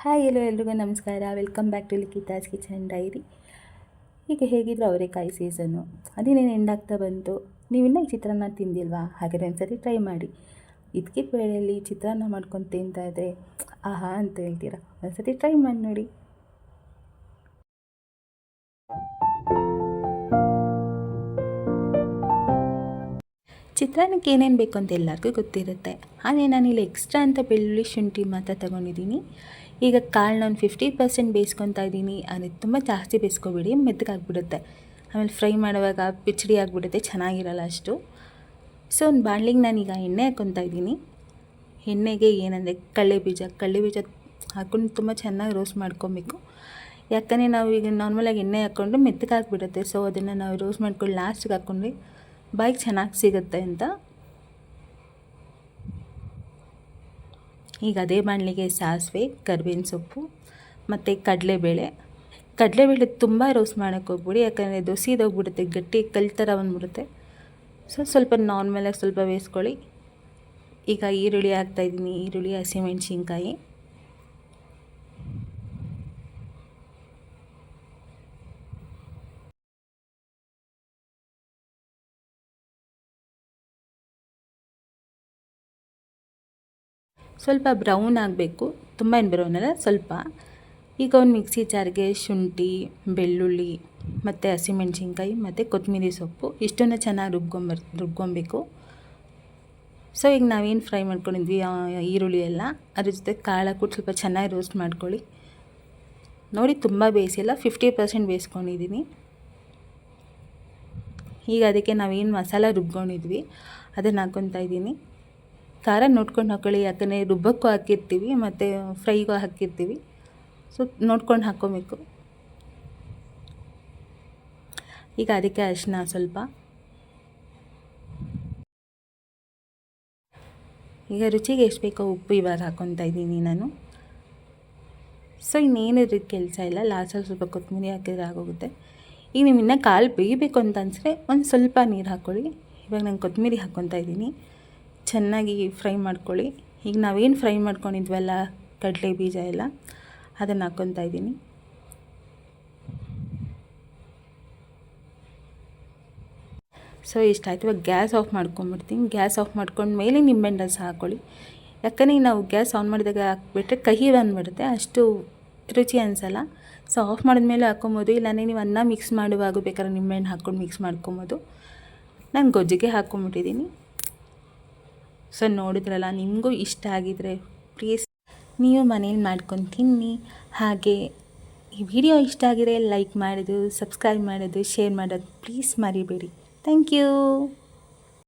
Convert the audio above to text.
Hi ಎಲ್ರಿಗೂ ನಮಸ್ಕಾರ. Welcome back to Likhita's kitchen diary. ಈಗ ಹೇಗಿದ್ರು ಅವರೆಕಾಯಿ ಸೀಸನ್ನು ಅದೇನೇನು ಎಂಡಾಗ್ತಾ ಬಂತು. ನೀವಿನ್ನೂ ಈ ಚಿತ್ರಾನ್ನ ತಿಂದಿಲ್ವಾ? ಹಾಗಾದರೆ ಒಂದ್ಸರಿ ಟ್ರೈ ಮಾಡಿ. ಇದಕ್ಕೆ ಬೇಳೆಯಲ್ಲಿ ಚಿತ್ರಾನ್ನ ಮಾಡ್ಕೊಂಡು ತಿಂತಾ ಇದ್ದರೆ ಆಹಾ ಅಂತ ಹೇಳ್ತೀರಾ. ಒಂದ್ಸತಿ ಟ್ರೈ ಮಾಡಿ ನೋಡಿ. ಚಿತ್ರಾನ್ನಕ್ಕೆ ಏನೇನು ಬೇಕು ಅಂತ ಎಲ್ಲರಿಗೂ ಗೊತ್ತಿರುತ್ತೆ. ಆದರೆ ನಾನಿಲ್ಲಿ ಎಕ್ಸ್ಟ್ರಾ ಅಂತ ಬೆಳ್ಳುಳ್ಳಿ ಶುಂಠಿ ಮಾತ್ರ ತೊಗೊಂಡಿದ್ದೀನಿ. ಈಗ ಕಾಳನ್ನ ಒಂದು 50% ಬೇಯಿಸ್ಕೊತಾ ಇದ್ದೀನಿ. ಅದು ತುಂಬ ಜಾಸ್ತಿ ಬೇಯಿಸ್ಕೊಬೇಡಿ, ಮೆತ್ತಗಾಗ್ಬಿಡುತ್ತೆ. ಆಮೇಲೆ ಫ್ರೈ ಮಾಡುವಾಗ ಪಿಚಡಿ ಆಗಿಬಿಡುತ್ತೆ, ಚೆನ್ನಾಗಿರಲ್ಲ ಅಷ್ಟು. ಸೊ ಒಂದು ಬಾಣಲಿಗೆ ನಾನೀಗ ಎಣ್ಣೆ ಹಾಕ್ಕೊತಾ ಇದ್ದೀನಿ. ಎಣ್ಣೆಗೆ ಏನಂದರೆ ಕಡಲೆ ಬೀಜ ಹಾಕ್ಕೊಂಡು ತುಂಬ ಚೆನ್ನಾಗಿ ರೋಸ್ಟ್ ಮಾಡ್ಕೊಬೇಕು. ಯಾಕಂದರೆ ನಾವು ಈಗ ನಾರ್ಮಲಾಗಿ ಎಣ್ಣೆ ಹಾಕ್ಕೊಂಡು ಮೆತ್ತಗಾಗ್ಬಿಡುತ್ತೆ. ಸೊ ಅದನ್ನು ನಾವು ರೋಸ್ಟ್ ಮಾಡ್ಕೊಂಡು ಲಾಸ್ಟಿಗೆ ಹಾಕ್ಕೊಂಡ್ರೆ ಬಾಯಿಗೆ ಚೆನ್ನಾಗಿ ಸಿಗುತ್ತೆ ಅಂತ. ಈಗ ಅದೇ ಬಾಣಲಿಗೆ ಸಾಸಿವೆ, ಕರಿಬೇವಿನ ಸೊಪ್ಪು ಮತ್ತು ಕಡಲೆಬೇಳೆ ತುಂಬ ರೋಸ್ಟ್ ಮಾಡೋಕ್ಕೆ ಹೋಗ್ಬಿಡಿ, ಯಾಕಂದರೆ ಅದು ಸೀದೋಗ್ಬಿಡುತ್ತೆ, ಗಟ್ಟಿ ಕಲ್ಲು ಥರ ಬಂದ್ಬಿಡುತ್ತೆ. ಸೊ ಸ್ವಲ್ಪ ನಾರ್ಮಲಾಗಿ ಸ್ವಲ್ಪ ಬೇಯಿಸ್ಕೊಳ್ಳಿ. ಈಗ ಈರುಳ್ಳಿ ಹಾಕ್ತಾಯಿದ್ದೀನಿ. ಈರುಳ್ಳಿ, ಹಸಿಮೆಣ್ಸಿನ್ಕಾಯಿ, ಸ್ವಲ್ಪ ಬ್ರೌನ್ ಆಗಬೇಕು, ತುಂಬ ಏನು ಬ್ರೌನ್ ಅಲ್ಲ, ಸ್ವಲ್ಪ. ಈಗ ಒಂದು ಮಿಕ್ಸಿ ಜಾರ್ಗೆ ಶುಂಠಿ, ಬೆಳ್ಳುಳ್ಳಿ ಮತ್ತು ಹಸಿಮೆಣ್ಸಿನ್ಕಾಯಿ ಮತ್ತು ಕೊತ್ತಂಬರಿ ಸೊಪ್ಪು ಇಷ್ಟನ್ನು ಚೆನ್ನಾಗಿ ರುಬ್ಕೊಬೇಕು. ಸೊ ಈಗ ನಾವೇನು ಫ್ರೈ ಮಾಡ್ಕೊಂಡಿದ್ವಿ ಈರುಳ್ಳಿ ಎಲ್ಲ, ಅದ್ರ ಜೊತೆ ಕಾಳು ಹಾಕ್ಬಿಟ್ಟು ಸ್ವಲ್ಪ ಚೆನ್ನಾಗಿ ರೋಸ್ಟ್ ಮಾಡ್ಕೊಳ್ಳಿ. ನೋಡಿ ತುಂಬ ಬೇಯಿಸಿಲ್ಲ, 50% ಬೇಯಿಸ್ಕೊಂಡಿದ್ದೀನಿ. ಈಗ ಅದಕ್ಕೆ ನಾವೇನು ಮಸಾಲ ರುಬ್ಕೊಂಡಿದ್ವಿ ಅದನ್ನು ಹಾಕ್ಕೊತಾ ಇದ್ದೀನಿ. ಖಾರ ನೋಡ್ಕೊಂಡು ಹಾಕ್ಕೊಳ್ಳಿ, ಯಾಕಂದರೆ ರುಬ್ಬಕ್ಕೂ ಹಾಕಿರ್ತೀವಿ ಮತ್ತು ಫ್ರೈಗೂ ಹಾಕಿರ್ತೀವಿ. ಸೊ ನೋಡ್ಕೊಂಡು ಹಾಕ್ಕೊಬೇಕು. ಈಗ ಅದಕ್ಕೆ ಅರಿಶಿನ ಸ್ವಲ್ಪ, ಈಗ ರುಚಿಗೆ ಎಷ್ಟು ಬೇಕೋ ಉಪ್ಪು ಇವಾಗ ಹಾಕ್ಕೊತಾ ಇದ್ದೀನಿ ನಾನು. ಸೊ ಇನ್ನೇನಿದ್ರೆ ಕೆಲಸ ಇಲ್ಲ, ಲಾಸ್ಟಲ್ಲಿ ಸ್ವಲ್ಪ ಕೊತ್ತಂಬರಿ ಹಾಕಿದ್ರೆ ಆಗೋಗುತ್ತೆ. ಈಗ ನೀವು ಇನ್ನೂ ಕಾಳು ಬೇಯಬೇಕು ಅಂತ ಅನಿಸಿದ್ರೆ ಒಂದು ಸ್ವಲ್ಪ ನೀರು ಹಾಕ್ಕೊಳ್ಳಿ. ಇವಾಗ ನಾನು ಕೊತ್ತಂಬರಿ ಹಾಕ್ಕೊತಾ ಇದ್ದೀನಿ. ಚೆನ್ನಾಗಿ ಫ್ರೈ ಮಾಡ್ಕೊಳ್ಳಿ. ಈಗ ನಾವೇನು ಫ್ರೈ ಮಾಡ್ಕೊಂಡಿದ್ವಲ್ಲ ಕಡಲೆ ಬೀಜ ಎಲ್ಲ, ಅದನ್ನು ಹಾಕ್ಕೊತಾ ಇದ್ದೀನಿ. ಸೊ ಇಷ್ಟಾಯ್ತು. ಇವಾಗ ಗ್ಯಾಸ್ ಆಫ್ ಮಾಡ್ಕೊಂಬಿಡ್ತೀನಿ. ಗ್ಯಾಸ್ ಆಫ್ ಮಾಡ್ಕೊಂಡು ಮೇಲೆ ನಿಂಬೆಹಣ್ಣು ರಸ ಹಾಕ್ಕೊಳ್ಳಿ. ಯಾಕಂದರೆ ನಾವು ಗ್ಯಾಸ್ ಆನ್ ಮಾಡಿದಾಗ ಹಾಕ್ಬಿಟ್ರೆ ಕಹಿ ಬಂದುಬಿಡುತ್ತೆ, ಅಷ್ಟು ರುಚಿ ಅನಿಸಲ್ಲ. ಸೊ ಆಫ್ ಮಾಡಿದ್ಮೇಲೆ ಹಾಕ್ಕೊಬೋದು, ಇಲ್ಲಾಂದರೆ ನೀವು ಅನ್ನ ಮಿಕ್ಸ್ ಮಾಡುವಾಗ ಬೇಕಾದ್ರೆ ನಿಂಬೆಹಣ್ಣು ಹಾಕ್ಕೊಂಡು ಮಿಕ್ಸ್ ಮಾಡ್ಕೊಬೋದು. ನಾನು ಗೊಜ್ಜಿಗೆ ಹಾಕ್ಕೊಂಬಿಟ್ಟಿದ್ದೀನಿ. ಸೊ ನೋಡಿದ್ರಲ್ಲ, ನಿಮಗೂ ಇಷ್ಟ ಆಗಿದರೆ ಪ್ಲೀಸ್ ನೀವು ಮನೇಲಿ ಮಾಡ್ಕೊಂಡು ತಿನ್ನಿ. ಹಾಗೆ ಈ ವಿಡಿಯೋ ಇಷ್ಟ ಆಗಿದ್ರೆ ಲೈಕ್ ಮಾಡೋದು, ಸಬ್ಸ್ಕ್ರೈಬ್ ಮಾಡೋದು, ಶೇರ್ ಮಾಡೋದು ಪ್ಲೀಸ್ ಮರಿಬೇಡಿ. Thank you.